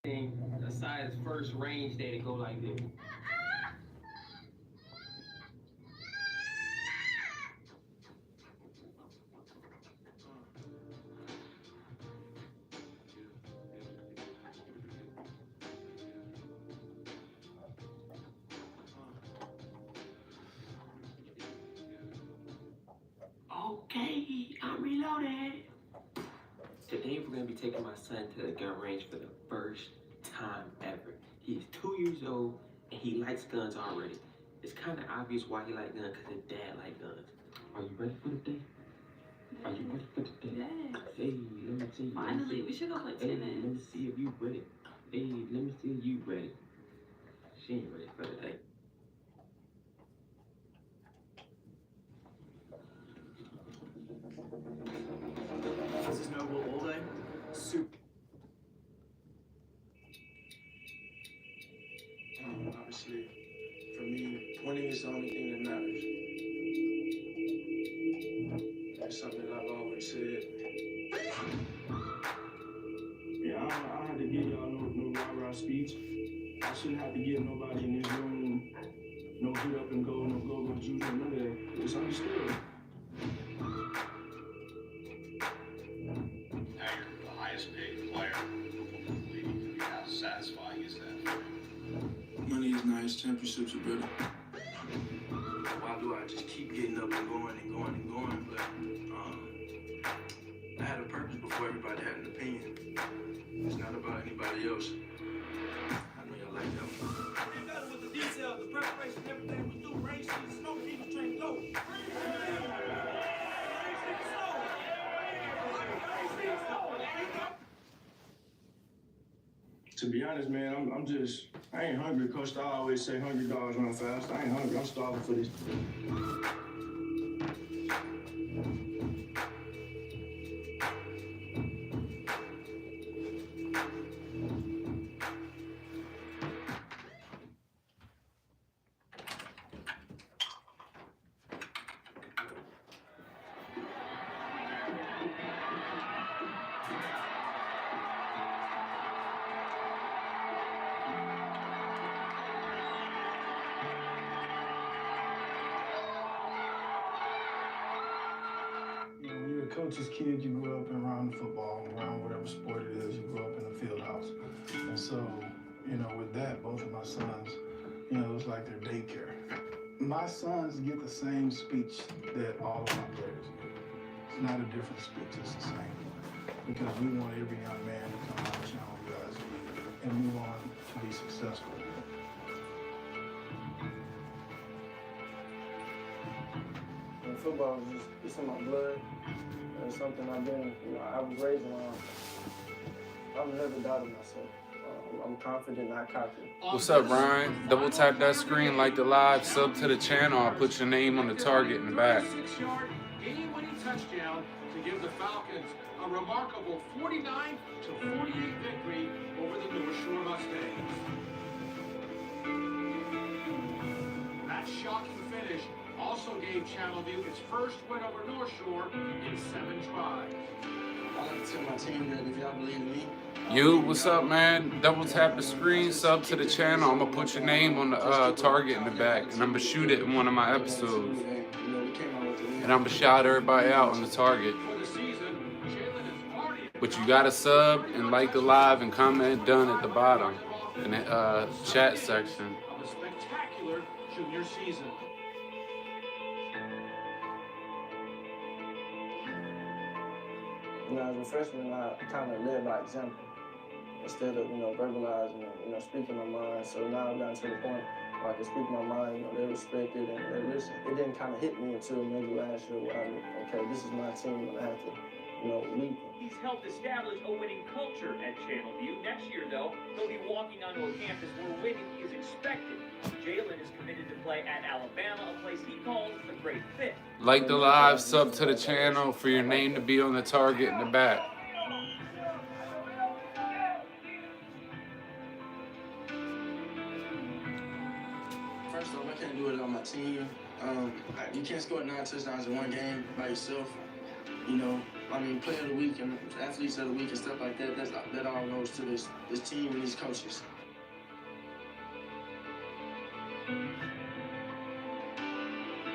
Aside his first range day to go like this. Okay, I'm reloaded. Today we're gonna be taking my son to the gun range for the first time ever. He's 2 years old and he likes guns already. It's kind of obvious why he likes guns because his dad likes guns. Are you ready for the day? Are you ready for the day? Yes. Hey, let me see. Finally, we should go play Hey, tennis. let me see if you ready. Hey, let me see if you ready. She ain't ready for the day. This is Noble Olde. Soup. Obviously, for me, winning is the only thing that matters. That's something that I've always said. Yeah, I don't have to give y'all no rah-rah speech. I shouldn't have to give nobody in this room no get up and go, no go juice, none of that. It's understood. Now you're the highest paid player in the league. How satisfying is that for you? Money is nice, championships are better. Why do I just keep getting up and going and going and going? But I had a purpose before everybody had an opinion. It's not about anybody else. I know y'all like that one. Get better with the details, the preparation, everything we do. Race, smoke, even train, go. To be honest, man, I ain't hungry. Coach Star always say hungry dogs run fast. I ain't hungry. I'm starving for this. When you're a coach's kid, you grew up around football, around whatever sport it is. You grew up in the field house. And so, with that, both of my sons, it was like their daycare. My sons get the same speech that all of my players get. It's not a different speech, it's the same. Because we want every young man to come out of Channel guys and move on to be successful. Football is it's in my blood. It's something I was raised around. I've never doubted myself. I'm confident, not cocky. What's up, Ryan? Double tap that screen, like the live, sub to the channel. I'll put your name on the target in the back. 6-yard game-winning touchdown to give the Falcons a remarkable 49-48 victory over the North Shore Mustangs. That shocking finish also gave Channelview its first win over North Shore in 7 tries. I like to tell my team that if y'all believe in me. You, what's up, man? Double tap the screen, sub to the channel. I'm gonna put your name on the target in the back, and I'm gonna shoot it in one of my episodes. And I'm gonna shout everybody out on the target. But you gotta sub and like the live and comment done at the bottom in the chat section. Of a spectacular junior season. As a freshman, I kind of led by example instead of, verbalizing and, speaking my mind. So now I've gotten to the point where I can speak my mind, they respect it and they listen. It didn't kind of hit me until maybe last year where okay, this is my team and I have to, lead them. He's helped establish a winning culture at Channelview. Next year, though, he'll be walking onto a campus where winning is expected. Jalen is committed to play at Alabama, a place he calls a great fit. Like the live, sub to the channel for your name to be on the target in the back. First off, I can't do it on my team. You can't score 9 touchdowns in one game by yourself. Player of the week and athletes of the week and stuff like that. That all goes to this team and these coaches.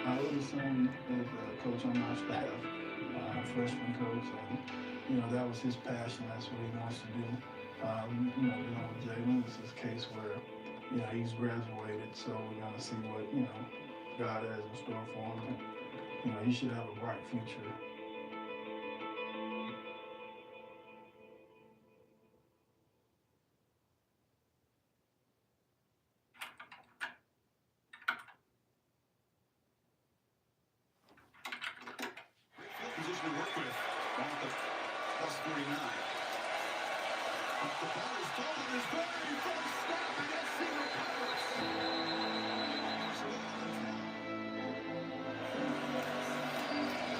My oldest son is a coach on my staff, freshman coach, and that was his passion. That's what he wants to do. With Jalen, this is a case where he's graduated, so we're gonna see what God has in store for him. And, he should have a bright future. Position to work with. Ball at the plus 49. The ball is falling his way from snap and SC recovers.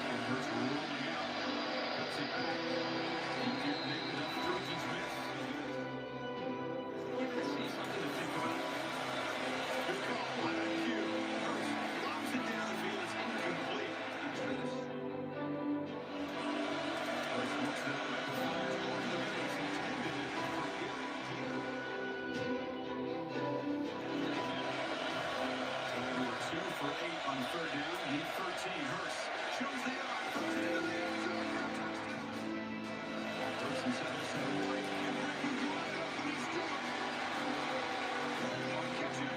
And Hurts rolling out. Cuts it back. He can't make enough throws. He's missed. Something to think about. Good call by IQ. Hurts lobs it downfield. It's incomplete. For 8 on third down, need 13. Hurts shows the eye, throws it into the end zone for a touchdown. Hurts inside the 7 wide, and he's wide open. He's done. Catch it.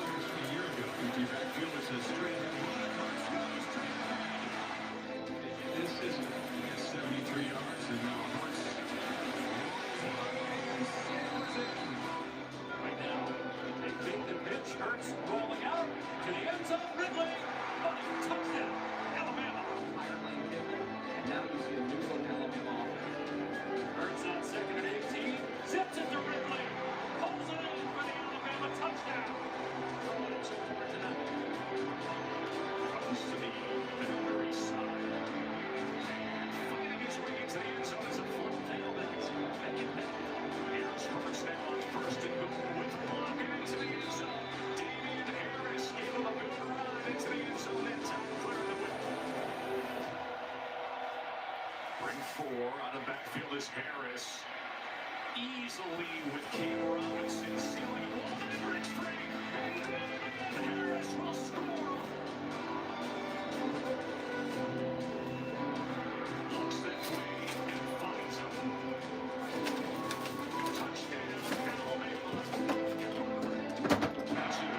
A year ago, empty backfield is a straight ahead run. Hurts goes to the line. This is 73 yards, and now Hurts right now. They take the pitch. Hurts rolling out to the end zone. Ridley, touchdown, Alabama. And now you see a new one, Alabama. Hurts on second and 18. Zips it to Ridley. Pulls it in for the Alabama touchdown. Throwing it so far tonight. Comes to the Missouri side. Finding his way into the end zone is a fourth tail bends. Here's Hurts now on first and goal with a block into the end zone. Damian Harris gave him a good run into the end zone and time clear the way. Bring 4 on the backfield is Harris. Easily with Cam Robinson stealing one and breaks free. Harris will score. Looks that way and finds him. Touchdown, Alabama. That's it.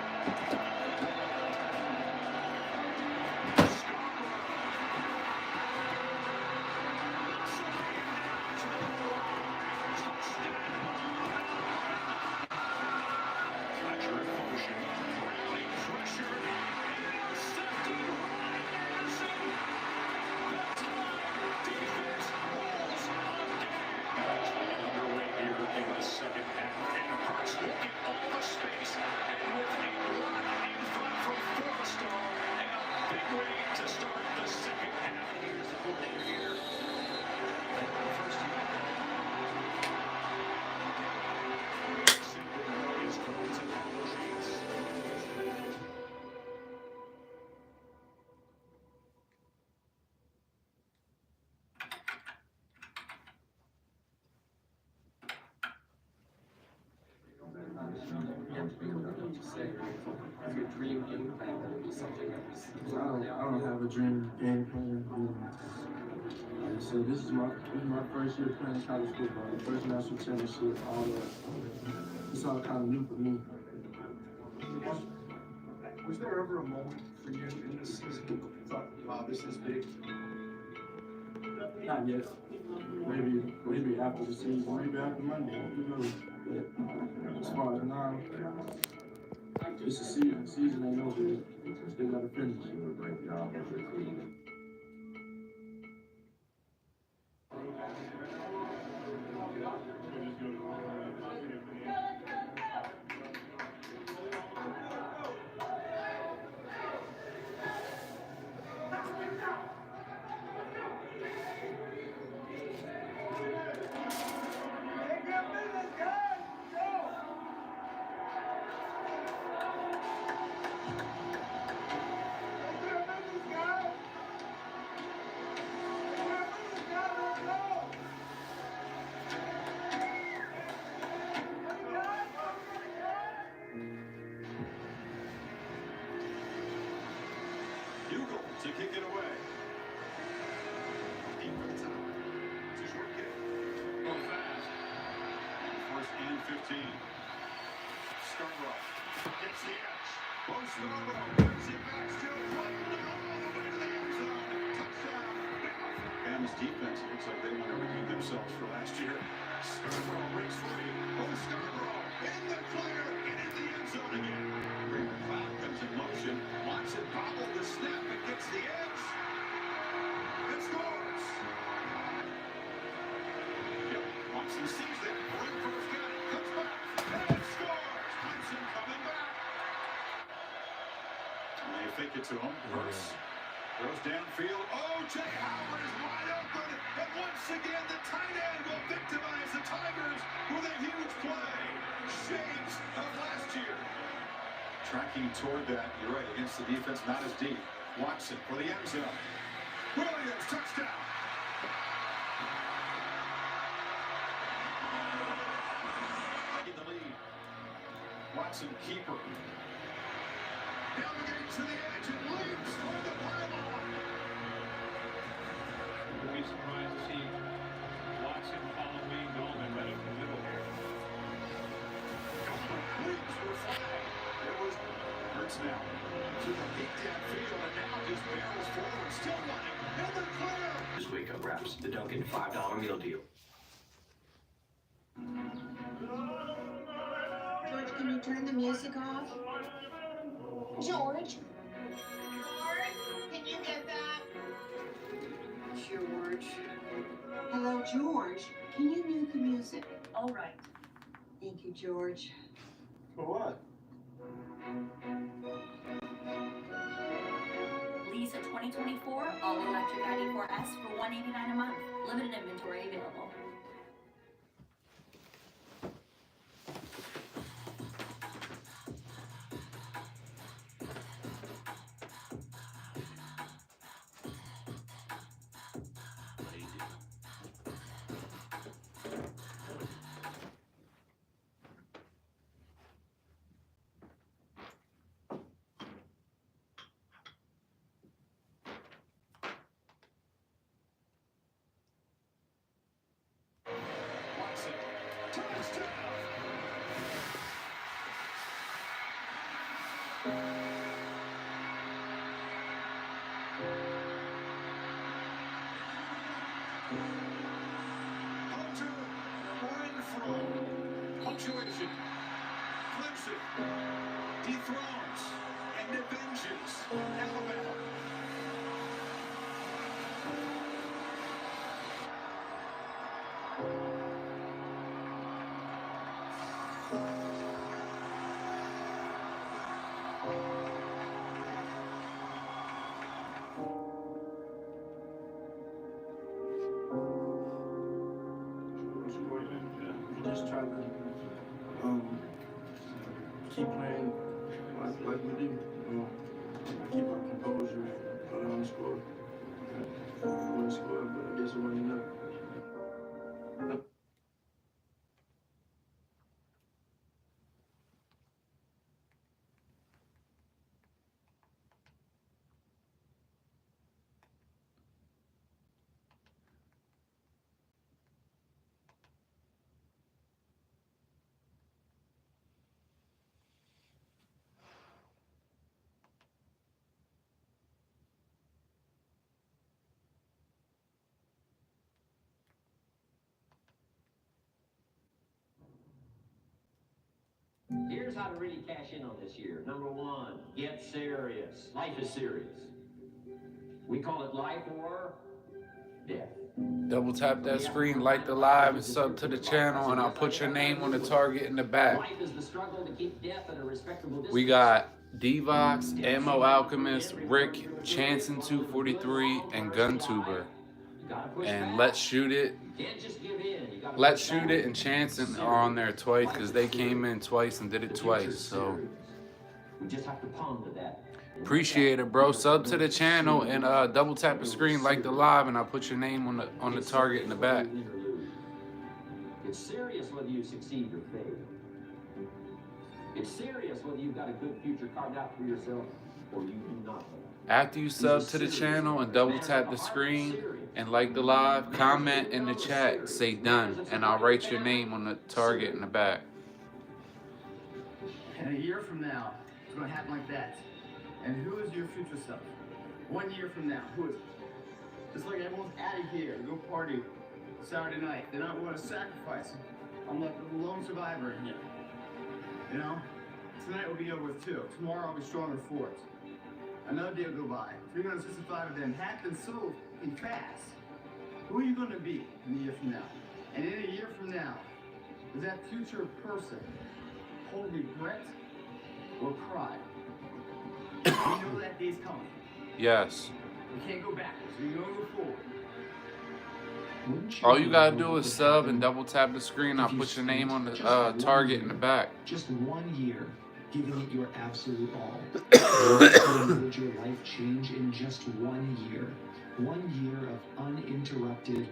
Accurate motion. Really pressured. Intercepted. Anderson. That time, defense rolls again. Underway here in the second half. And Hurts will get all the space. And with a run in front from Forrester. And a big way to start the second half. Here's the coordinator here. First team. Is going to Cheats. Your dream game plan would be something that was I don't have a dream game plan. Like I said, this is my first year playing college football, the first national championship, all that. It's all kind of new for me. Was there ever a moment for you in this season you thought, wow, this is big? Not yet. Maybe after the season, maybe after Monday, who knows? But as far as now, it's a season. The season ain't over yet. Still gotta finish. 15. Scarborough gets the edge. Bo Scarborough brings it back, still playing all the way to the end zone. Touchdown. Bama's defense looks like they want to redeem themselves for last year. Scarborough breaks free. Bo Scarborough in the clear and in the end zone again. Great McLeod comes in motion. Watson bobbled the snap and gets the edge. And scores. Yep, Watson sees it. Renfro's got it. Comes back. And scores. Clemson coming back. And they fake it to him. Hurts. Goes downfield. O.J. Howard is wide open. And once again, the tight end will victimize the Tigers with a huge play. Shades of last year. Tracking toward that, you're right, against the defense, not as deep. Watson for the end zone. Williams, touchdown. In the lead. Watson, keeper. Navigates to the edge and leaps for the pylon. Would be surprised to see Watson follow Wayne Gallman right up the middle here. Leaps for flag. There was Hurts now. To the deep downfield and now just barrels forward, still running. In the clear. This week on Wraps, the Dunkin' $5 meal deal. George, can you turn the music off? George? George, can you get that? George. Hello, George. Can you mute the music? All right. Thank you, George. For what? Lease a 2024 all-electric ID4S for $189 a month. Limited inventory available. Watson, touchdown. Hunter Renfrow. Punctuation. Clemson dethrones and avenges Alabama. Just try to keep playing like we do. Keep our composure, put on the score. Win score, but I guess it wasn't enough. Here's how to really cash in on this year. Number one, get serious. Life is serious. We call it life or death. Double tap that screen, like the live, and sub to the channel, and I'll put your name on the target in the back. Life is the struggle to keep death at a respectable distance. We got Devox, Ammo Alchemist, Rick, Chanson 243, and GunTuber. And Let's Shoot It. Let's Shoot It and Chanson are on there twice because they came in twice and did it twice. So we just have to ponder that. appreciate it, bro. Sub to the channel and double tap the screen, like the live, and I'll put your name on the target in the back. It's serious whether you succeed or fail. It's serious whether you've got a good future carved out for yourself or you do not. After you sub to the channel and double tap the screen and like the live, comment in the chat, say done, and I'll write your name on the target in the back. And a year from now, it's going to happen like that. And who is your future self? 1 year from now, who is it? Just like everyone's out of here, go party Saturday night. They're not willing to sacrifice. I'm like the lone survivor in here. You know? Tonight will be over with too. Tomorrow I'll be stronger for it. Another day will go by. 365 of them happen so fast. Who are you going to be in a year from now? And in a year from now, does that future person hold regret or pride? You know that day's coming. Yes. You can't go backwards. You can only go forward. All you gotta do is sub and double tap the screen. I'll put your name on the target in the back. Just 1 year, giving it your absolute all. Would your life change in just 1 year? 1 year of uninterrupted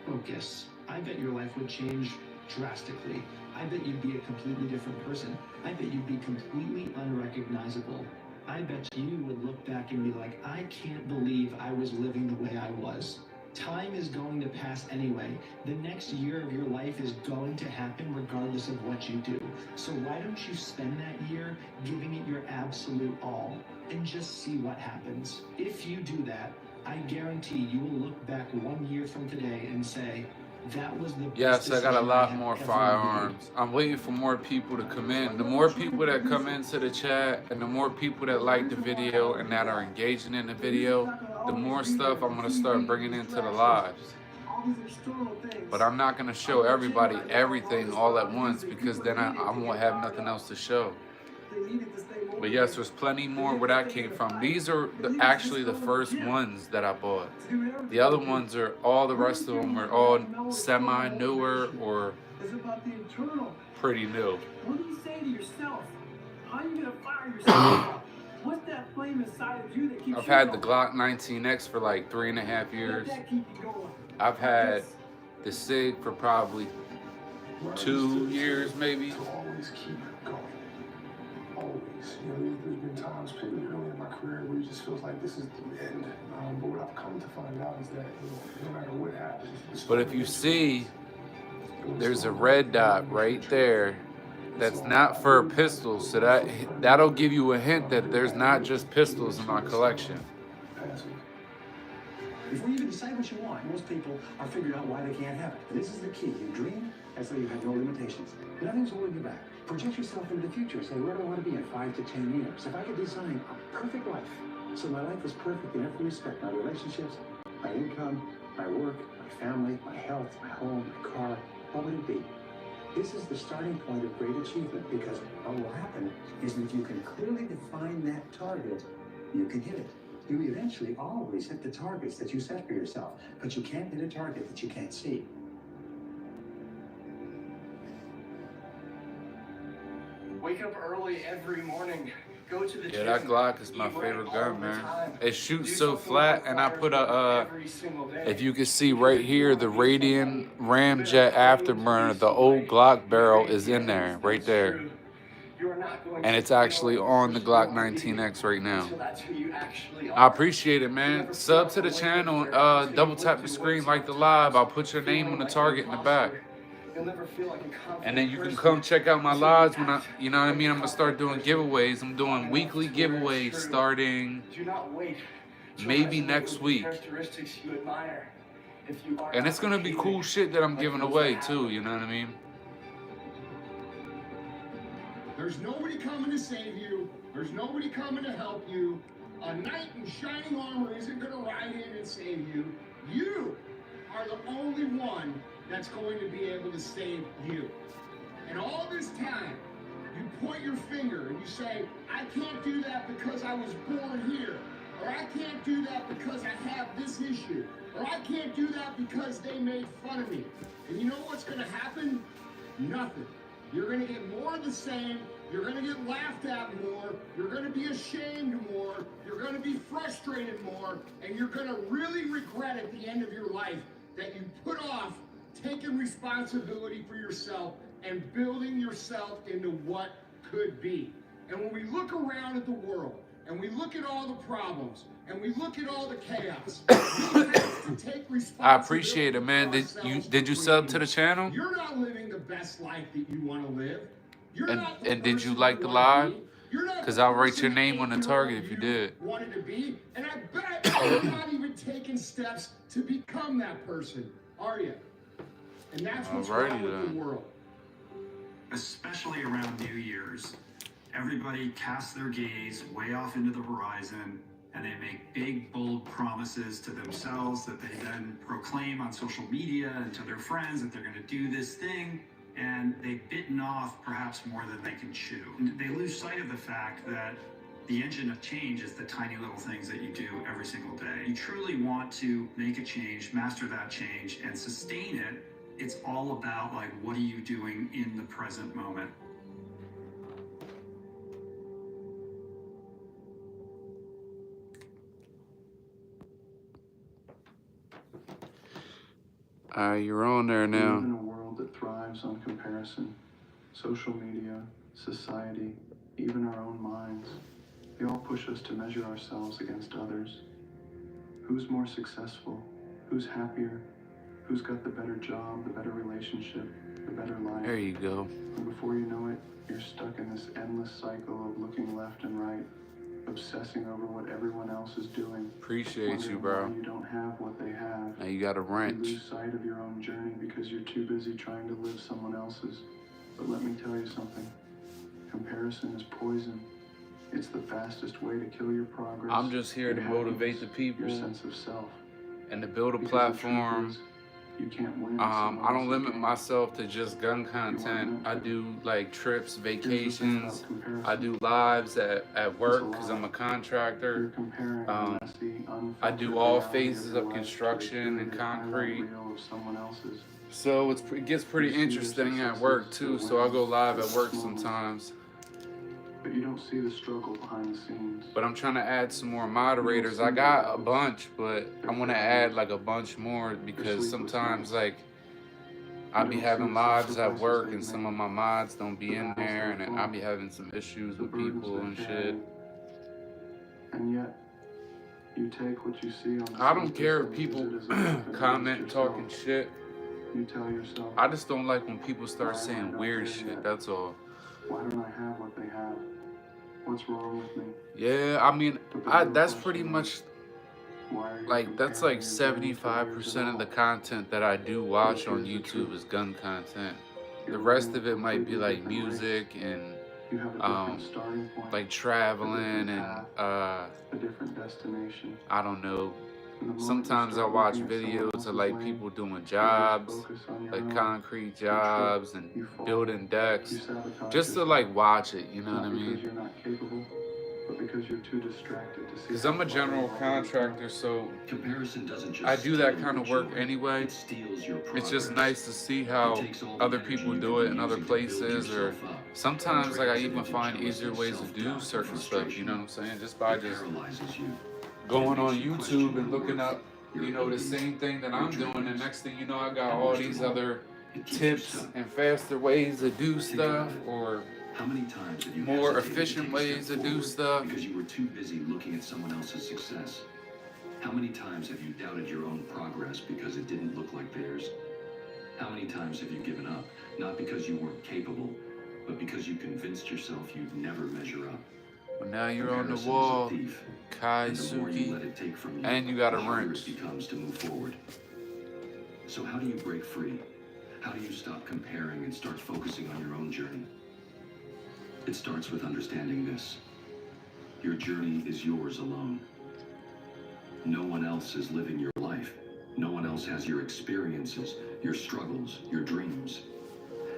focus. I bet your life would change drastically. I bet you'd be a completely different person. I bet you'd be completely unrecognizable. I bet you would look back and be like, I can't believe I was living the way I was. Time is going to pass anyway. The next year of your life is going to happen regardless of what you do. So why don't you spend that year giving it your absolute all and just see what happens? If you do that, I guarantee you will look back 1 year from today and say, that was the best Yes, I got a decision lot have more ever firearms. I'm waiting for more people to come in. The more people that come into the chat and the more people that like the video and that are engaging in the video, the more stuff I'm going to start bringing into the lives. But I'm not going to show everybody everything all at once because then I won't have nothing else to show. But yes, there's plenty more where that came from. These are actually the first ones that I bought. The other ones are, all the rest of them are all semi-newer or pretty new. What do you say to yourself? How are you going to fire yourself up? What's that flame inside of you that keeps I've had the Glock 19X for like 3.5 years. I've had the SIG for probably 2 years maybe. Always keep going. Always. You know, there's been times, particularly early in my career, where it just feels like this is the end. But what I've come to find out is that, you know, no matter what happens. But if you see, there's a red dot right there that's not for pistols. So that'll give you a hint that there's not just pistols in my collection. Before you even decide what you want, most people are figuring out why they can't have it. This is the key. You dream, that's why you have no limitations. Nothing's holding you back. Project yourself into the future. Say, where do I want to be in 5 to 10 years? If I could design a perfect life, so my life was perfect in every respect, my relationships, my income, my work, my family, my health, my home, my car, what would it be? This is the starting point of great achievement, because what will happen is that if you can clearly define that target, you can hit it. You eventually always hit the targets that you set for yourself, but you can't hit a target that you can't see. Wake up early every morning. Go to the Yeah, that Glock is my favorite gun, man. It shoots so flat, and I put a, if you can see right here, the Radian Ramjet Afterburner, the old Glock barrel is in there, right there. And it's actually on the Glock 19X right now. I appreciate it, man. Sub to the channel, double tap the screen, like the live. I'll put your name on the target in the back. And then you can come check out my lives when you know what I mean? I'm gonna start doing giveaways. I'm doing weekly giveaways starting maybe next week. And it's gonna be cool shit that I'm giving away too, you know what I mean? There's nobody coming to save you. There's nobody coming to help you. A knight in shining armor isn't going to ride in and save you. You are the only one that's going to be able to save you. And all this time, you point your finger and you say, I can't do that because I was born here. Or I can't do that because I have this issue. Or I can't do that because they made fun of me. And you know what's going to happen? Nothing. You're going to get more of the same. You're going to get laughed at more. You're going to be ashamed more. You're going to be frustrated more. And you're going to really regret at the end of your life that you put off taking responsibility for yourself and building yourself into what could be. And when we look around at the world, and we look at all the problems, and we look at all the chaos, we have to take responsibility. I appreciate it, man. Did you sub to the channel? You're not living the best life that you want to live. And did you like the live? Because I'll write your name on the target if you did. Wanted to be, and I bet you're not even taking steps to become that person, are you? And that's what's wrong with the world. Especially around New Year's, everybody casts their gaze way off into the horizon, and they make big, bold promises to themselves that they then proclaim on social media and to their friends that they're going to do this thing, and they've bitten off perhaps more than they can chew. And they lose sight of the fact that the engine of change is the tiny little things that you do every single day. You truly want to make a change, master that change, and sustain it. It's all about, like, what are you doing in the present moment? You're on there We live now. in a world that thrives on comparison. Social media, society, even our own minds. They all push us to measure ourselves against others. Who's more successful? Who's happier? Who's got the better job, the better relationship, the better life? There you go. And before you know it, you're stuck in this endless cycle of looking left and right, obsessing over what everyone else is doing. Appreciate you, wondering bro. why you don't have what they have. Now you got a You wrench. lose sight of your own journey because you're too busy trying to live someone else's. But let me tell you something. Comparison is poison. It's the fastest way to kill your progress. I'm just here to your motivate happiness, the people your sense of self. and to build a Because the truth platform. is, you can't win I someone don't else's limit game. myself to just gun content. I do like trips, vacations. I do lives at work because I'm a contractor. You're comparing Um, a messy, I do unfiltered all reality phases your of life construction to and the highlight concrete. reel of someone else's. So it gets pretty You see your interesting at successes, work too. your So I go wins, live your at work moments. sometimes. But you don't see the struggle behind the scenes. But I'm trying to add some more moderators. I got a bunch, but I want to add like a bunch more because sometimes like I be having lives at work and some of my mods don't be in there, and I be having some issues with people and shit. And yet, you take what you see on the I don't surface care and if use people it as a weapon against comment yourself. talking shit. You tell yourself, I just don't like when people start saying weird shit. That's all. why don't I have what they have? What's wrong with me? Yeah, I mean, that's pretty much Why are you like that's like comparing your journey to 75% of the content that I do watch on YouTube is gun content. The rest of it might be like music and You have a different starting point, like traveling and a different destination. I don't know. And the moment you Sometimes I start watch looking at someone videos else's of like lane, people doing you lose jobs, focus on your like own. concrete You trip, jobs and you fall, building decks, you sabotage just to yourself. like watch it, you know what I Not because mean? you're not capable, but because you're too distracted to see. Because how I'm a far general you've already contractor, so Comparison doesn't just I do that steal kind your of work joy, anyway. it steals your It's just progress. nice to see how It takes all the other energy people you do could it be in other using to build places, or yourself up sometimes like I and even turns it find into easier jealousy, ways to do self-doubt, certain stuff, frustration. you know what I'm saying? Just by It just paralyzes you. going It on makes you YouTube question and your looking worth, up, your you know, the abilities, same thing that your I'm doing, and dreams. next thing you know, I got And all most these of all, other it keeps you tips stuck. and faster ways to do Think about stuff, it. or How many times have you more hesitated to efficient take a ways step to do forward stuff. because you were too busy looking at someone else's success? How many times have you doubted your own progress because it didn't look like theirs? How many times have you given up, not because you weren't capable, but because you convinced yourself you'd never measure up? But now you're on the Comparison is a wall, thief, Kai and the more you let Suki, it take from you, and you got a the harder wrench. it becomes to move forward. So how do you break free? How do you stop comparing and start focusing on your own journey? It starts with understanding this. Your journey is yours alone. No one else is living your life. No one else has your experiences, your struggles, your dreams.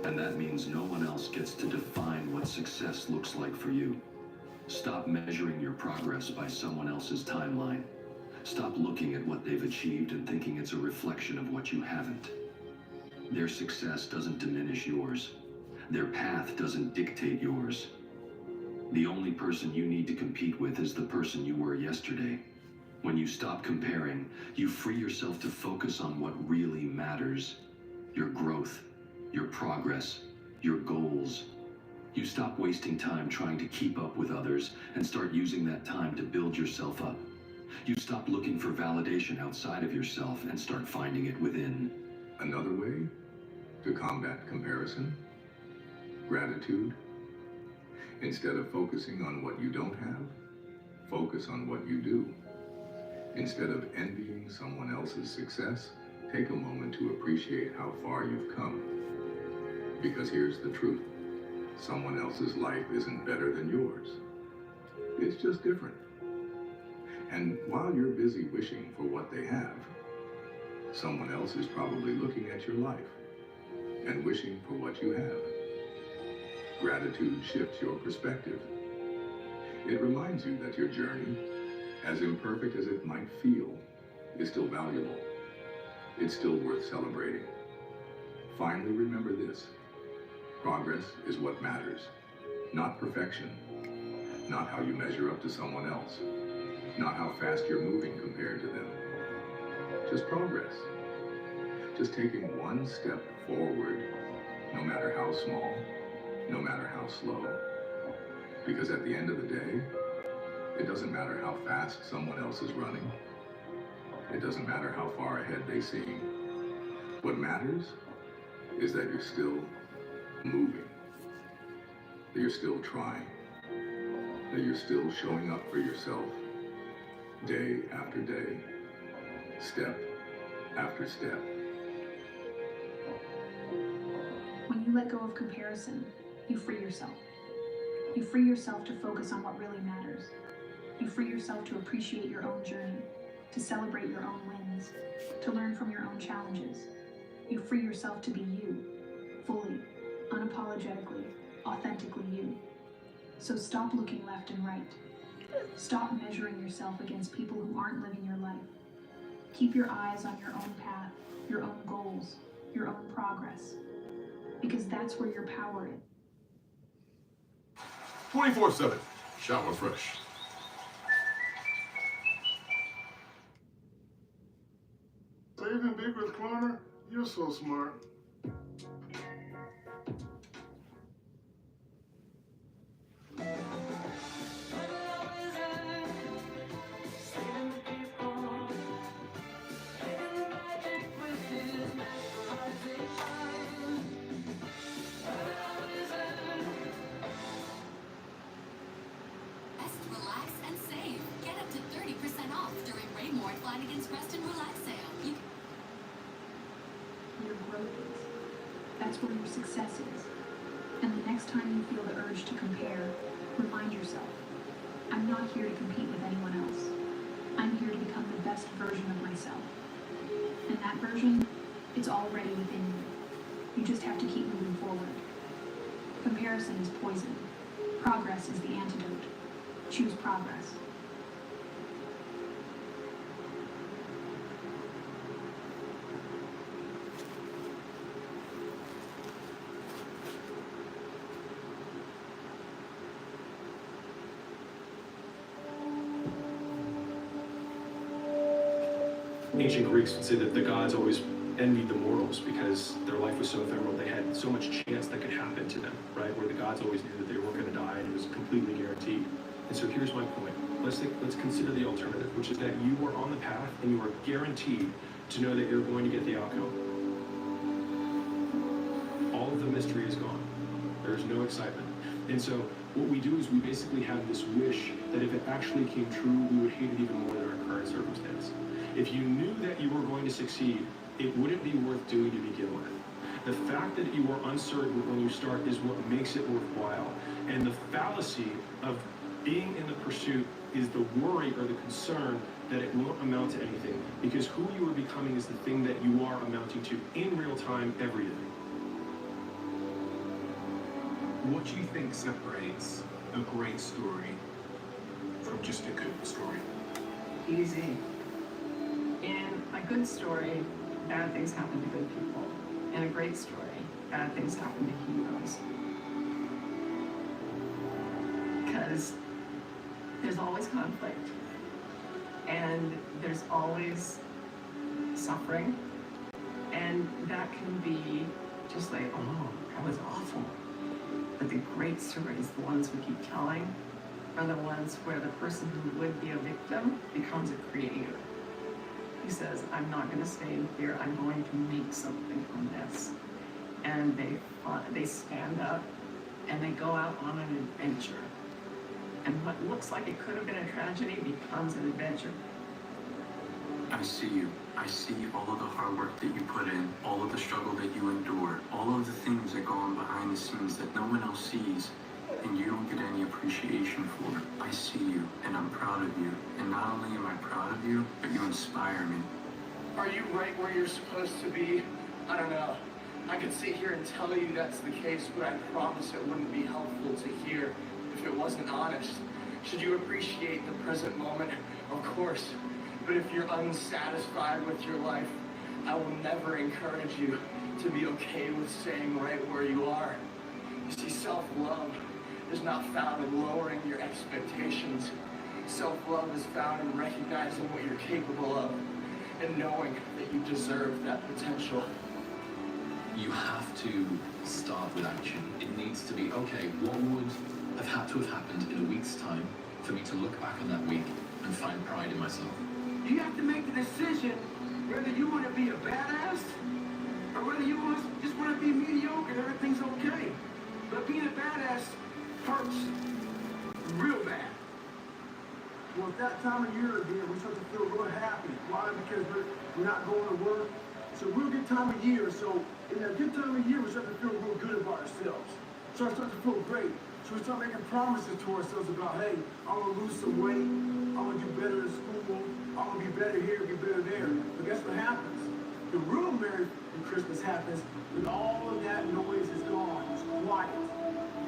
And that means no one else gets to define what success looks like for you. Stop measuring your progress by someone else's timeline. Stop looking at what they've achieved and thinking it's a reflection of what you haven't. Their success doesn't diminish yours. Their path doesn't dictate yours. The only person you need to compete with is the person you were yesterday. When you stop comparing, you free yourself to focus on what really matters. Your growth, your progress, your goals. You stop wasting time trying to keep up with others and start using that time to build yourself up. You stop looking for validation outside of yourself and start finding it within. Another way to combat comparison, gratitude. Instead of focusing on what you don't have, focus on what you do. Instead of envying someone else's success, take a moment to appreciate how far you've come. Because here's the truth. Someone else's life isn't better than yours. It's just different. And while you're busy wishing for what they have, someone else is probably looking at your life and wishing for what you have. Gratitude shifts your perspective. It reminds you that your journey, as imperfect as it might feel, is still valuable. It's still worth celebrating. Finally, remember this. Progress is what matters, not perfection, not how you measure up to someone else, not how fast you're moving compared to them. Just progress. Just taking one step forward, no matter how small, no matter how slow. Because at the end of the day, it doesn't matter how fast someone else is running. It doesn't matter how far ahead they seem. What matters is that you're still moving, that you're still trying, that you're still showing up for yourself day after day, step after step. When you let go of comparison, you free yourself. You free yourself to focus on what really matters. You free yourself to appreciate your own journey, to celebrate your own wins, to learn from your own challenges. You free yourself to be you, fully, unapologetically, authentically you. So stop looking left and right. Stop measuring yourself against people who aren't living your life. Keep your eyes on your own path, your own goals, your own progress. Because that's where your power is. 24/7. Shower fresh. Saving big with Klarna? You're so smart. Relax and save. Get up to 30% off during Raymore Flight Against Preston Relax sale. Your growth is. That's where your success is. And the next time you feel the urge to compare, remind yourself, I'm not here to compete with anyone else. I'm here to become the best version of myself. And that version, it's already within you. You just have to keep moving forward. Comparison is poison. Progress is the antidote. Choose progress. Ancient Greeks would say that the gods always envied the mortals because their life was so ephemeral, they had so much chance that could happen to them, right? Where the gods always knew that they weren't going to die and it was completely guaranteed. And so here's my point. Let's consider the alternative, which is that you are on the path and you are guaranteed to know that you're going to get the outcome. All of the mystery is gone. There's no excitement. And so what we do is we basically have this wish that if it actually came true, we would hate it even more than our current circumstance. If you knew that you were going to succeed, it wouldn't be worth doing to begin with. The fact that you are uncertain when you start is what makes it worthwhile. And the fallacy of being in the pursuit is the worry or the concern that it won't amount to anything, because who you are becoming is the thing that you are amounting to in real time every day. What do you think separates a great story from just a good story? Easy. In a good story, bad things happen to good people. In a great story, bad things happen to heroes. Because there's always conflict, and there's always suffering, and that can be just like, oh, that was awful. But the great stories, the ones we keep telling, are the ones where the person who would be a victim becomes a creator. He says, I'm not going to stay in fear, I'm going to make something from this. And they stand up and they go out on an adventure. And what looks like it could have been a tragedy becomes an adventure. I see you. I see all of the hard work that you put in, all of the struggle that you endure, all of the things that go on behind the scenes that no one else sees, and you don't get any appreciation for it. I see you, and I'm proud of you. And not only am I proud of you, but you inspire me. Are you right where you're supposed to be? I don't know. I could sit here and tell you that's the case, but I promise it wouldn't be helpful to hear if it wasn't honest. Should you appreciate the present moment? Of course. But if you're unsatisfied with your life, I will never encourage you to be okay with staying right where you are. You see, self-love is not found in lowering your expectations. Self-love is found in recognizing what you're capable of and knowing that you deserve that potential. You have to start with action. It needs to be, okay, what would have had to have happened in a week's time for me to look back on that week and find pride in myself? You have to make the decision whether you want to be a badass or whether you just want to be mediocre and everything's okay. But being a badass hurts real bad. Well, at that time of year again, we start to feel real happy. Why? Because we're not going to work. It's a real good time of year. So in that good time of year, we start to feel real good about ourselves. So I start to feel great. So we start making promises to ourselves about, hey, I'm going to lose some weight. I'm going to do better in school. I'm going to be better here, be better there. But guess what happens? The real Merry Christmas happens when all of that noise is gone. It's quiet.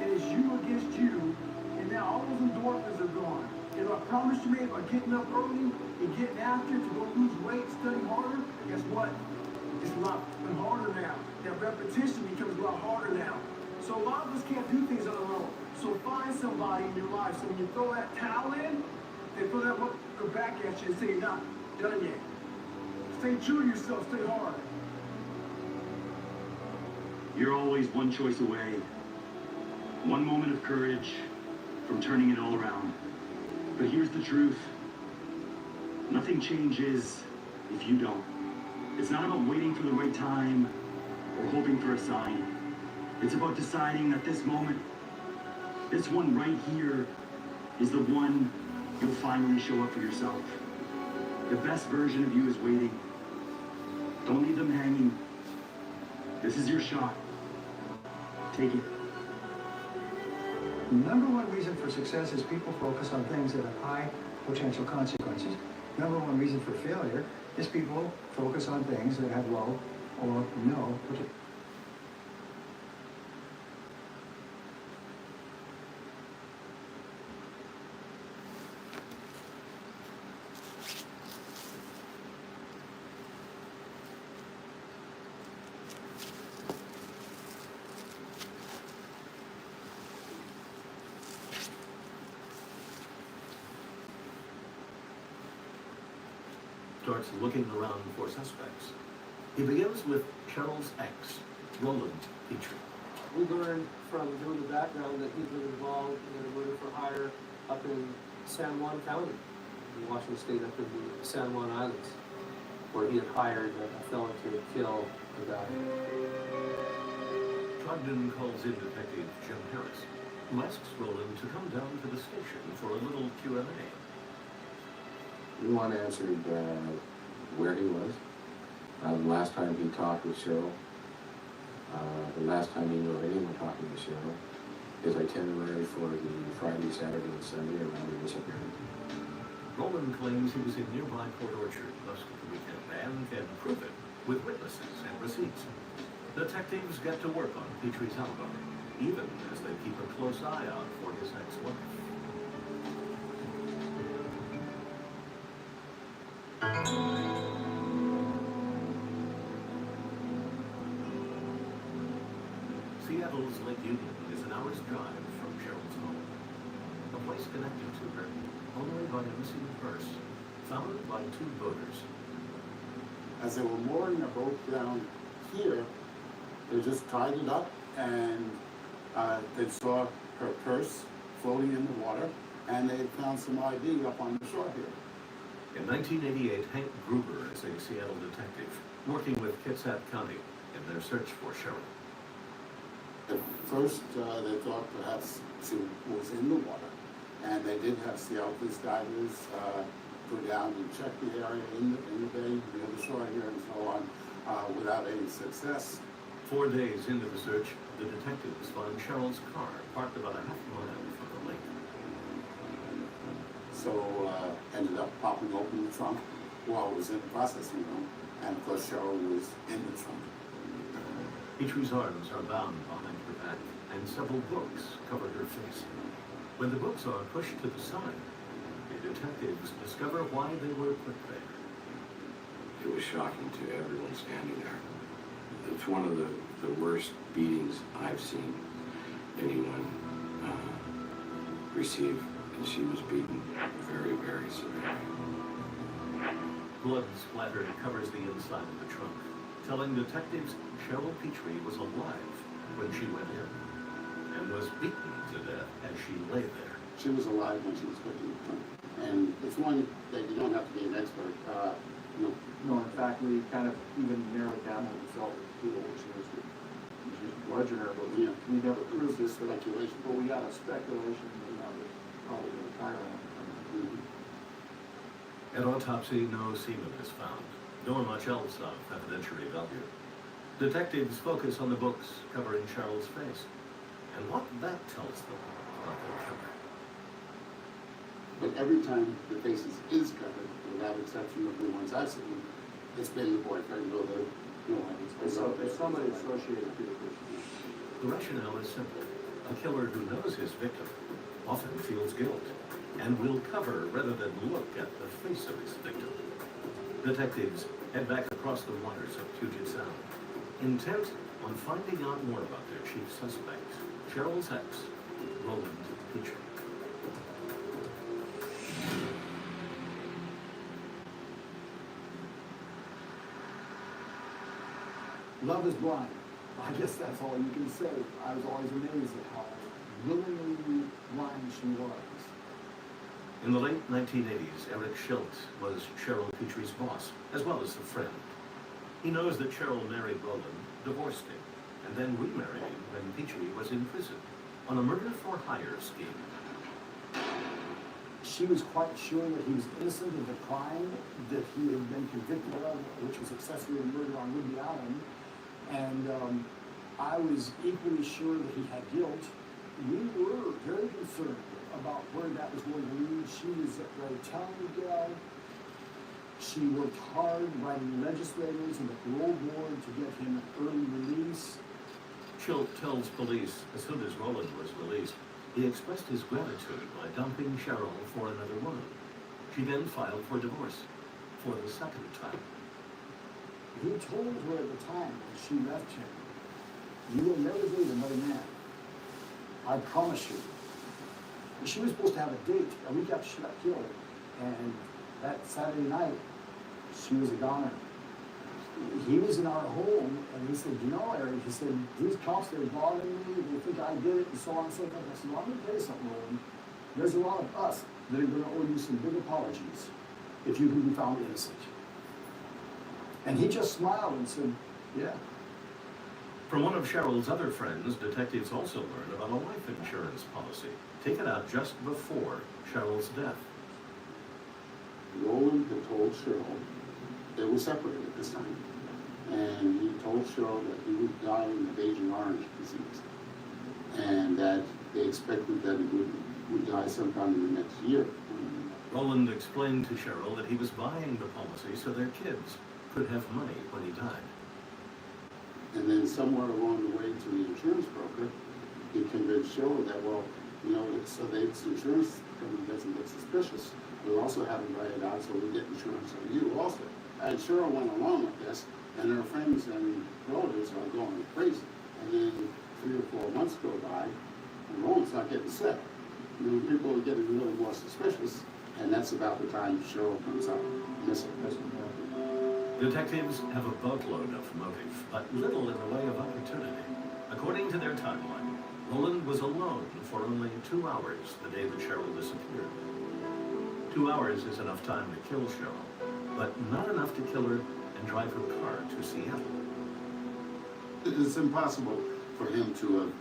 And it's you against you. And now all those endorphins are gone. And I promised you, man, by getting up early and getting after it to go lose weight, study harder, guess what? It's a lot harder now. That repetition becomes a lot harder now. So a lot of us can't do things on our own. So find somebody in your life. So when you throw that towel in, they throw that book back at you and say you're not done yet. Stay true to yourself, stay hard. You're always one choice away, one moment of courage from turning it all around. But here's the truth. Nothing changes if you don't. It's not about waiting for the right time or hoping for a sign. It's about deciding that this moment, this one right here, is the one you'll finally show up for yourself. The best version of you is waiting. Don't leave them hanging. This is your shot. Take it. Number one reason for success is people focus on things that have high potential consequences. Number one reason for failure is people focus on things that have low or no potential. Starts looking around for suspects. He begins with Cheryl's ex, Roland Petrie. We learned from doing the background that he'd been involved in a murder for hire up in San Juan County, in Washington State, up in the San Juan Islands, where he had hired a felon to kill a guy. Trogdon calls in Detective Jim Harris, who asks Roland to come down to the station for a little Q&A. One answered where he was, the last time he talked with Cheryl, the last time he knew anyone talking to Cheryl, his itinerary for the Friday, Saturday, and Sunday around the disappearance. Roland claims he was in nearby Port Orchard most of the weekend and can prove it with witnesses and receipts. Detectives get to work on Petrie's alibi, even as they keep a close eye out for his ex-wife. Seattle's Lake Union is an hour's drive from Cheryl's home, a place connected to her only by a missing purse found by two boaters. As they were mooring a boat down here, they just tied it up and they saw her purse floating in the water and they found some ID up on the shore here. In 1988, Hank Gruber is a Seattle detective working with Kitsap County in their search for Cheryl. At first, they thought perhaps she was in the water, and they did have Sea Police divers go down and check the area in the bay, near the shore here and so on, without any success. 4 days into the search, the detectives find Cheryl's car parked about a half mile from the lake. So ended up popping open the trunk while it was in the processing room, and of course Cheryl was in the trunk. Petrie's arms are bound behind her back, and several books cover her face. When the books are pushed to the side, the detectives discover why they were put there. It was shocking to everyone standing there. It's one of the worst beatings I've seen anyone receive, and she was beaten very, very severely. Blood splatter covers the inside of the trunk, telling detectives Cheryl Petrie was alive when she went in, and was beaten to death as she lay there. She was alive when she was put in the trunk. And it's one that you don't have to be an expert. No, in fact, we kind of even narrowed down what we felt people were supposed to. Just bludgeon her, but we never proved this speculation. But we got a speculation, that probably the tyrant. At autopsy, no semen is found, nor much else of evidentiary value. Detectives focus on the books covering Cheryl's face, and what that tells them about their killer. But every time the face is covered, without exception of the ones I've seen, it's been the boyfriend or the It's somebody associated with the person. The rationale is simple. A killer who knows his victim often feels guilt and will cover rather than look at the face of his victim. Detectives head back across the waters of Puget Sound, intent on finding out more about their chief suspect, Cheryl's ex, Roland Petrie. Love is blind. I guess that's all you can say. I was always amazed at how willingly blind she was. In the late 1980s, Eric Schildt was Cheryl Petrie's boss, as well as a friend. He knows that Cheryl married Roland, divorced him, and then remarried him when Petrie was in prison on a murder-for-hire scheme. She was quite sure that he was innocent of the crime that he had been convicted of, which was accessory murder on Whidbey Island. And I was equally sure that he had guilt. We were very concerned about where that was going to lead. She was a very talented gal. She worked hard writing legislators and the parole board to get him an early release. Schildt tells police as soon as Roland was released, he expressed his gratitude by dumping Cheryl for another woman. She then filed for divorce for the second time. He told her at the time when she left him, "You will never date another man. I promise you." And she was supposed to have a date a week after she got killed. And that Saturday night, she was a goner. He was in our home, and he said, "You know, Eric," he said, "these cops, they're bothering me, they think I did it," and so on and so forth. I said, "Well, I'm going to tell you something, Roland. There's a lot of us that are going to owe you some big apologies if you can be found innocent." And he just smiled and said, "Yeah." From one of Cheryl's other friends, detectives also learned about a life insurance policy taken out just before Cheryl's death. Roland had told Cheryl they were separated at this time. And he told Cheryl that he would die of Agent Orange disease. And that they expected that he would die sometime in the next year. Roland explained to Cheryl that he was buying the policy so their kids could have money when he died. And then somewhere along the way to the insurance broker, he convinced Cheryl that, well, you know, so this insurance company doesn't look suspicious. We'll also have him write it out so we get insurance on you also. And Cheryl went along with this, and her friends and relatives are going crazy. And then 3 or 4 months go by, and Roland's not getting sick. You know, people are getting really more suspicious, and that's about the time Cheryl comes out missing. Detectives have a boatload of motive, but little in the way of opportunity. According to their timeline, Roland was alone for only 2 hours the day that Cheryl disappeared. 2 hours is enough time to kill Cheryl, but not enough to kill her and drive her car to Seattle. It's impossible for him to have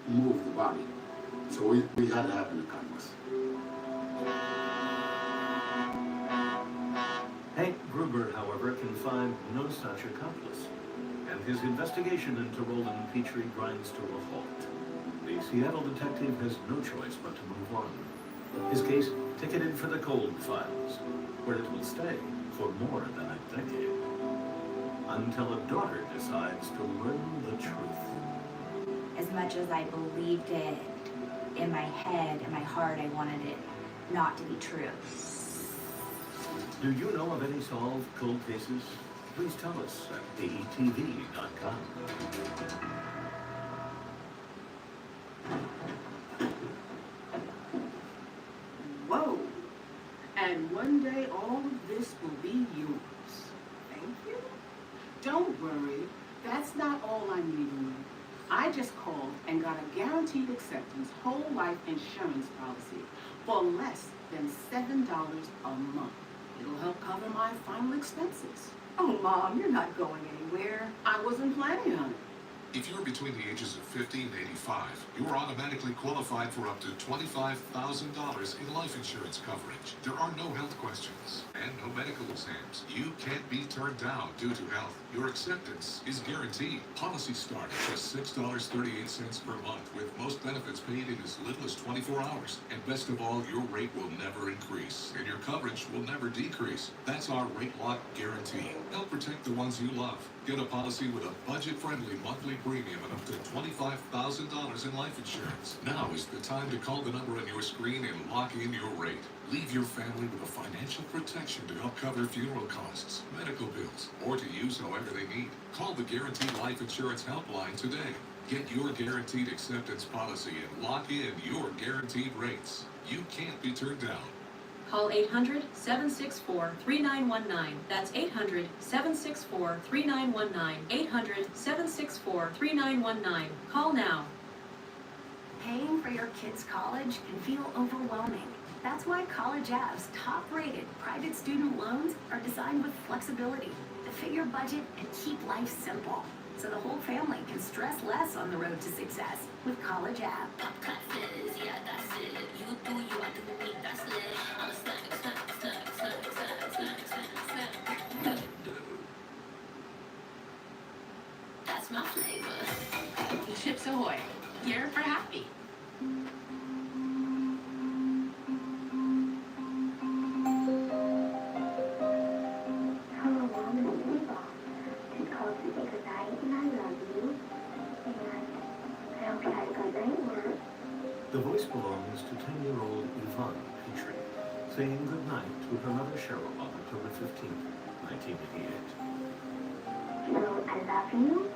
moved the body. So we had to have an accomplice. Hank Gruber, however, can find no such accomplice, and his investigation into Roland Petrie grinds to a halt. The Seattle detective has no choice but to move on. His case ticketed for the cold files, where it will stay for more than a decade, until a daughter decides to learn the truth. As much as I believed it in my head, in my heart, I wanted it not to be true. Do you know of any solved cold cases? Please tell us at AETV.com. Whoa! And one day all of this will be yours. Thank you. Don't worry, that's not all I'm leaving with. I just called and got a guaranteed acceptance whole life insurance policy for less than $7 a month. It'll help cover my final expenses. Oh, Mom, you're not going anywhere. I wasn't planning on it. If you're between the ages of 50 and 85, you're automatically qualified for up to $25,000 in life insurance coverage. There are no health questions and no medical exams. You can't be turned down due to health. Your acceptance is guaranteed. Policies start at just $6.38 per month, with most benefits paid in as little as 24 hours. And best of all, your rate will never increase, and your coverage will never decrease. That's our Rate Lock Guarantee. Help protect the ones you love. Get a policy with a budget-friendly monthly premium and up to $25,000 in life insurance. Now is the time to call the number on your screen and lock in your rate. Leave your family with a financial protection to help cover funeral costs, medical bills, or to use however they need. Call the Guaranteed Life Insurance Helpline today. Get your guaranteed acceptance policy and lock in your guaranteed rates. You can't be turned down. Call 800-764-3919. That's 800-764-3919. 800-764-3919. Call now. Paying for your kids' college can feel overwhelming. That's why College Ave's top-rated private student loans are designed with flexibility to fit your budget and keep life simple, so the whole family can stress less on the road to success with College Ave. Pop classes, yeah, that's it. You do you, I do me, that's it. I'm a snack. That's my flavor. Chips Ahoy! Here for happy. Hello, Mom, it's Eva. Just called to say goodnight and I love you. And I hope you had a good night work. The voice belongs to 10-year-old Yvonne Petrie, saying goodnight to her mother Cheryl on October 15, 1988. So, I love you.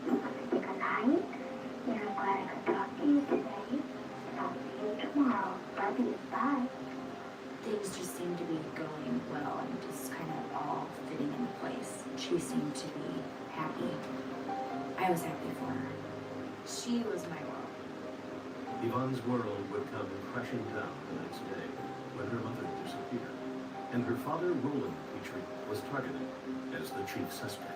Say goodnight. And I'm glad I could talk to you today. I'll see you tomorrow. Love you. Bye. Things just seemed to be going well and just kind of all fitting into place. She seemed to be happy. I was happy for her. She was my world. Yvonne's world would come crashing down the next day when her mother disappeared, and her father, Roland Petrie, was targeted as the chief suspect.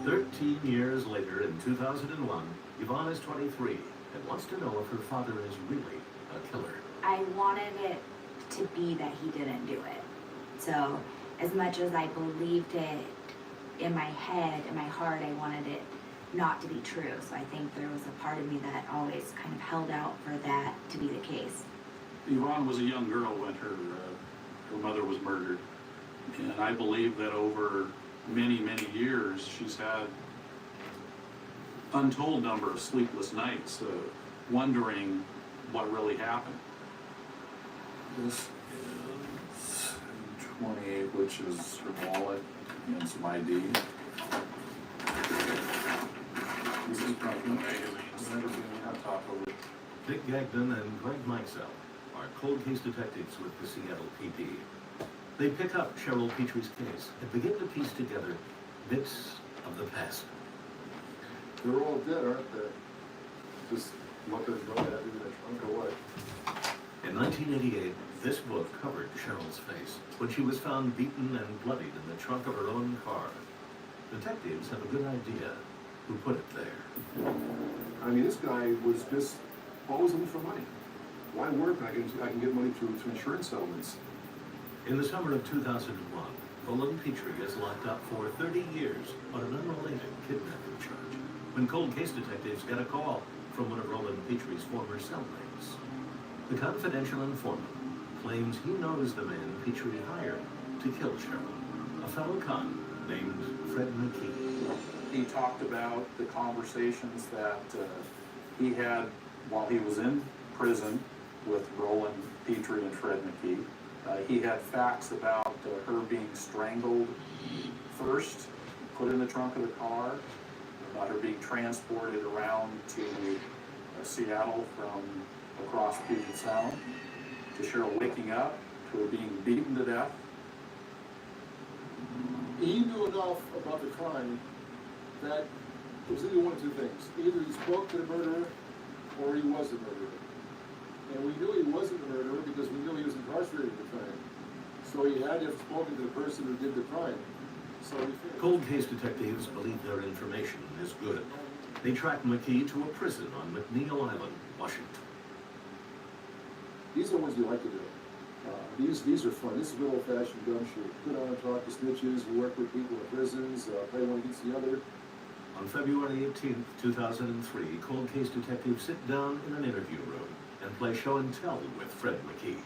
13 years later, in 2001, Yvonne is 23 and wants to know if her father is really a killer. I wanted it to be that he didn't do it. So, as much as I believed it in my head, in my heart, I wanted it not to be true. So I think there was a part of me that always kind of held out for that to be the case. Yvonne was a young girl when her mother was murdered. And I believe that over many, many years, she's had untold number of sleepless nights wondering what really happened. This is 28, which is her wallet and some ID. This is probably on top of it. Dick Gagnon and Greg Meixell are cold case detectives with the Seattle PD. They pick up Cheryl Petrie's case and begin to piece together bits of the past. They're all dead, aren't they? Just looking at that in the trunk or what? In 1988, this book covered Cheryl's face when she was found beaten and bloodied in the trunk of her own car. Detectives have a good idea. who put it there. I mean, this guy was just always looking for money. Why work? I can get money through insurance settlements. In the summer of 2001, Roland Petrie is locked up for 30 years on an unrelated kidnapping charge when cold case detectives get a call from one of Roland Petrie's former cellmates. The confidential informant claims he knows the man Petrie hired to kill Cheryl, a fellow con named Fred McKee. He talked about the conversations that he had while he was in prison with Roland Petrie and Fred McKee. He had facts about her being strangled first, put in the trunk of the car, about her being transported around to Seattle from across Puget Sound, to Cheryl waking up, to her being beaten to death. He knew enough about the crime that it was either one of two things. Either he spoke to the murderer or he was the murderer. And we knew he wasn't the murderer because we knew he was incarcerated at the time. So he had to have spoken to the person who did the crime. So we figured. Cold case detectives believe their information is good. They track McKee to a prison on McNeil Island, Washington. These are the ones we like to do. These are fun. This is good old-fashioned gumshoe. Go down and talk to snitches, we work with people in prisons, play one against the other. On February 18, 2003, cold case detectives sit down in an interview room and play show and tell with Fred McKee.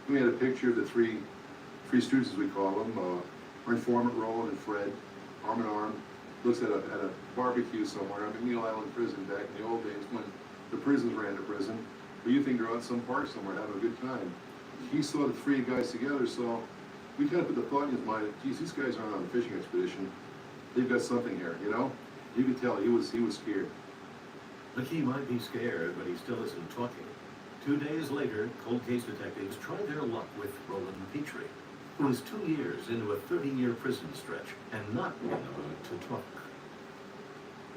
We had a picture of the three students, as we call them, our informant Roland and Fred, arm in arm. Looks at a barbecue somewhere on McNeil Island Prison back in the old days when the prisons ran to prison. But you think they're out in some park somewhere having a good time. He saw the three guys together, so we kind of put the thought in his mind, geez, these guys aren't on a fishing expedition. They've got something here, you know? You could tell he was scared. McKee might be scared, but he still isn't talking. 2 days later, cold case detectives try their luck with Roland Petrie, who is 2 years into a 30-year prison stretch and not in the mood to talk.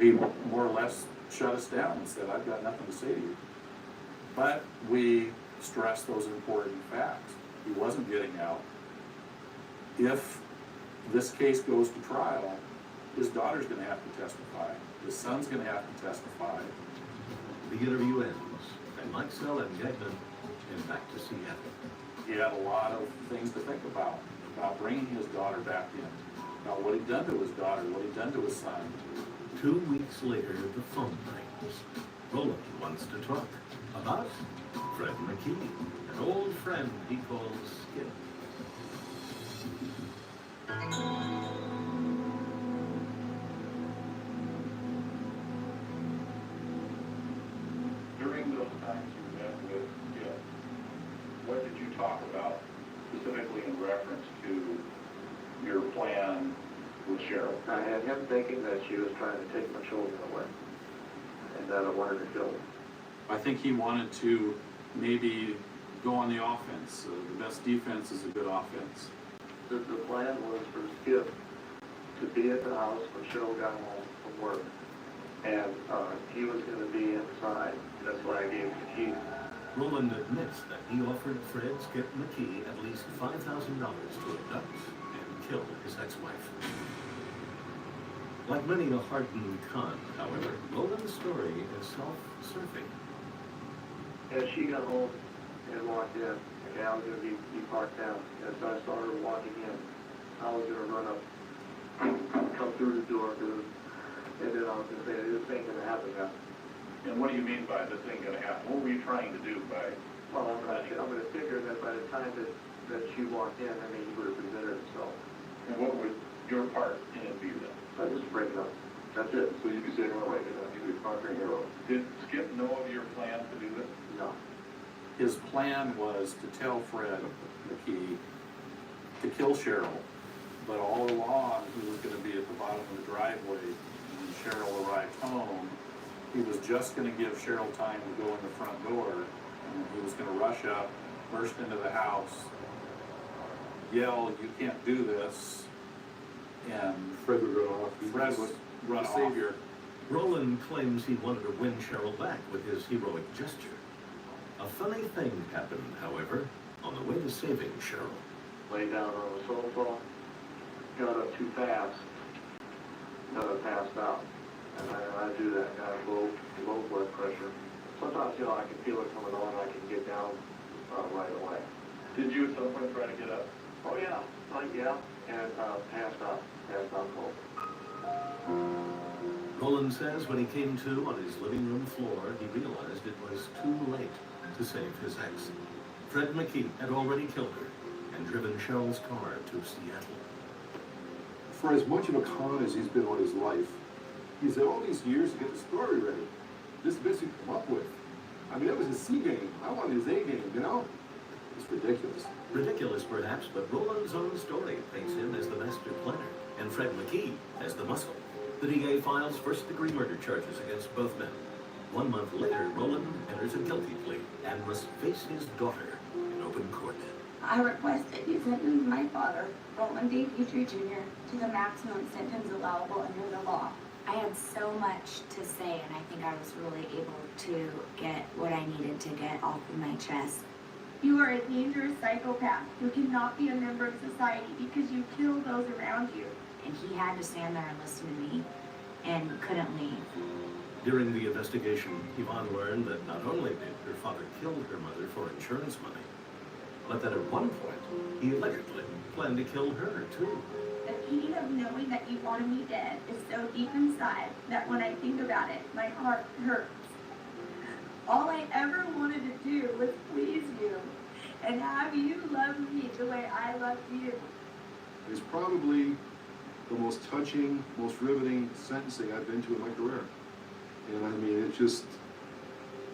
He more or less shut us down and said, I've got nothing to say to you. But we stressed those important facts. He wasn't getting out. If this case goes to trial, his daughter's going to have to testify. His son's going to have to testify. The interview ends, and Mike Sell and Gagnon head back to Seattle. He had a lot of things to think about bringing his daughter back in, about what he'd done to his daughter, what he'd done to his son. 2 weeks later, the phone rings. Roland wants to talk about Fred McKee, an old friend he calls Skip. During those times you met with Skip, what did you talk about, specifically in reference to your plan with Cheryl? I had him thinking that she was trying to take my children away, and that I wanted to kill them. I think he wanted to maybe go on the offense. The best defense is a good offense. The plan was for Skip to be at the house when Cheryl got home from work, and he was going to be inside. That's why I gave him the keys. Roland admits that he offered Fred Skip McKee at least $5,000 to abduct and kill his ex-wife. Like many a hardened con, however, Roland's story is self-serving. As she got home and walked in, and I was going to be parked down. As I saw her walking in, I was going to run up, come through the door, and then I was going to say, this ain't going to happen now. And what do you mean by this ain't going to happen? What were you trying to do by? Well, I'm going to figure that by the time that she walked in, I mean, he would have presented himself. And what would your part in it be then? I just break it up. That's it. So you'd be saying, well, wait, you'd be conquering hero. Did Skip know of your plan to do this? No. His plan was to tell Fred McKee to kill Cheryl, but all along he was going to be at the bottom of the driveway. When Cheryl arrived home, he was just going to give Cheryl time to go in the front door, and he was going to rush up, burst into the house, yell, "You can't do this," and Fred would run off. Fred would run off. Savior. Roland claims he wanted to win Cheryl back with his heroic gesture. A funny thing happened, however, on the way to saving Cheryl. Lay down on the sofa, got up too fast, got her passed out. And trying to do that kind of low blood pressure. Sometimes, I can feel it coming on, I can get down right away. Did you at some point try to get up? Oh, yeah, yeah, and passed out cold. Roland says when he came to on his living room floor, he realized it was too late to save his ex. Fred McKee had already killed her and driven Cheryl's car to Seattle. For as much of a con as he's been all his life, he's had all these years to get the story ready. This bitch he come up with. I mean, that was his C game. I wanted his A game, It's ridiculous. Ridiculous, perhaps, but Roland's own story paints him as the master planner and Fred McKee as the muscle. The DA files first-degree murder charges against both men. 1 month later, Roland enters a guilty plea and must face his daughter in open court. I request that you sentence my father, Roland D. Petrie Jr., to the maximum sentence allowable under the law. I had so much to say, and I think I was really able to get what I needed to get off of my chest. You are a dangerous psychopath who cannot be a member of society because you kill those around you. And he had to stand there and listen to me and couldn't leave. During the investigation, Yvonne learned that not only did her father kill her mother for insurance money, but that at one point, he allegedly planned to kill her too. The pain of knowing that you wanted me dead is so deep inside that when I think about it, my heart hurts. All I ever wanted to do was please you and have you love me the way I loved you. It's probably the most touching, most riveting sentencing I've been to in my career. And I mean, it just,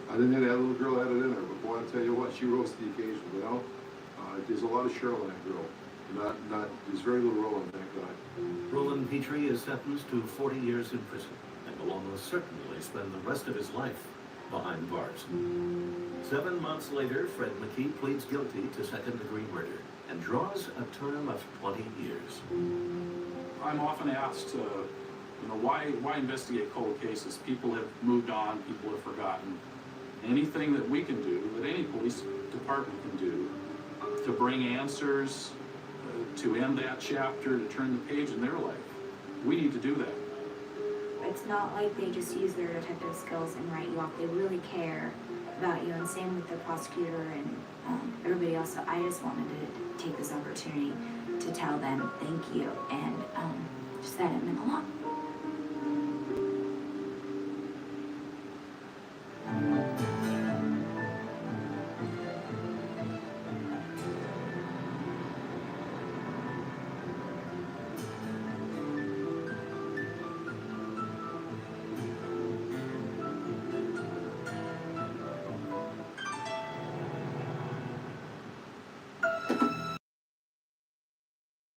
I didn't think that little girl had it in her, but boy, I'll tell you what, she rose to the occasion, There's a lot of Cheryl in that girl. There's very little Roland, thank God. Roland Petrie is sentenced to 40 years in prison and will almost certainly spend the rest of his life behind bars. 7 months later, Fred McKee pleads guilty to second-degree murder and draws a term of 20 years. I'm often asked, why investigate cold cases? People have moved on, people have forgotten. Anything that we can do, that any police department can do, to bring answers, to end that chapter, to turn the page in their life, we need to do that. It's not like they just use their detective skills and write you off. They really care about you, and same with the prosecutor and everybody else. So I just wanted to take this opportunity to tell them thank you and just that it meant a lot.